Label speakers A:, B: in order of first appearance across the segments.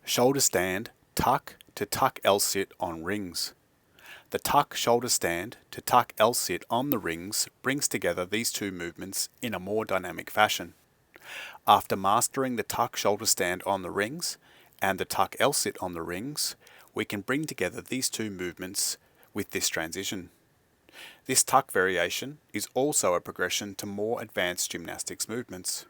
A: Shoulder stand, tuck to tuck L-sit on rings. The tuck shoulder stand to tuck L-sit on the rings brings together these two movements in a more dynamic fashion. After mastering the tuck shoulder stand on the rings and the tuck L-sit on the rings, we can bring together these two movements with this transition. This tuck variation is also a progression to more advanced gymnastics movements.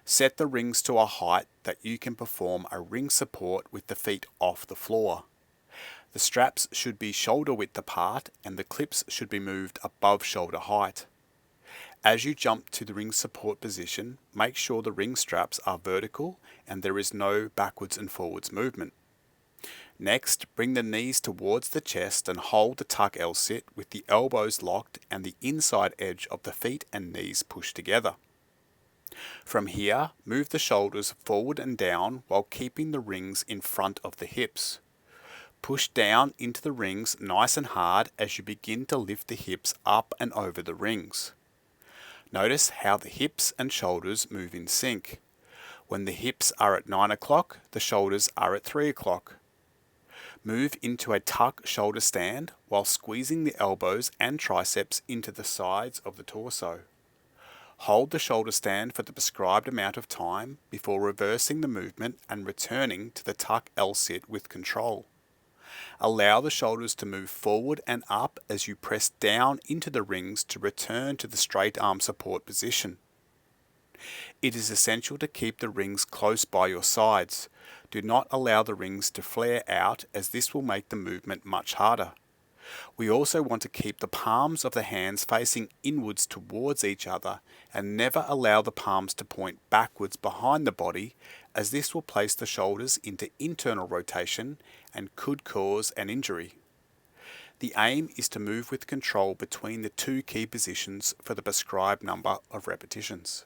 A: Set the rings to a height that you can perform a ring support with the feet off the floor. The straps should be shoulder width apart and the clips should be moved above shoulder height. As you jump to the ring support position, make sure the ring straps are vertical and there is no backwards and forwards movement. Next, bring the knees towards the chest and hold the tuck L-sit with the elbows locked and the inside edge of the feet and knees pushed together. From here, move the shoulders forward and down while keeping the rings in front of the hips. Push down into the rings nice and hard as you begin to lift the hips up and over the rings. Notice how the hips and shoulders move in sync. When the hips are at 9 o'clock, the shoulders are at 3 o'clock. Move into a tuck shoulder stand while squeezing the elbows and triceps into the sides of the torso. Hold the shoulder stand for the prescribed amount of time before reversing the movement and returning to the tuck L-sit with control. Allow the shoulders to move forward and up as you press down into the rings to return to the straight arm support position. It is essential to keep the rings close by your sides. Do not allow the rings to flare out as this will make the movement much harder. We also want to keep the palms of the hands facing inwards towards each other and never allow the palms to point backwards behind the body, as this will place the shoulders into internal rotation and could cause an injury. The aim is to move with control between the two key positions for the prescribed number of repetitions.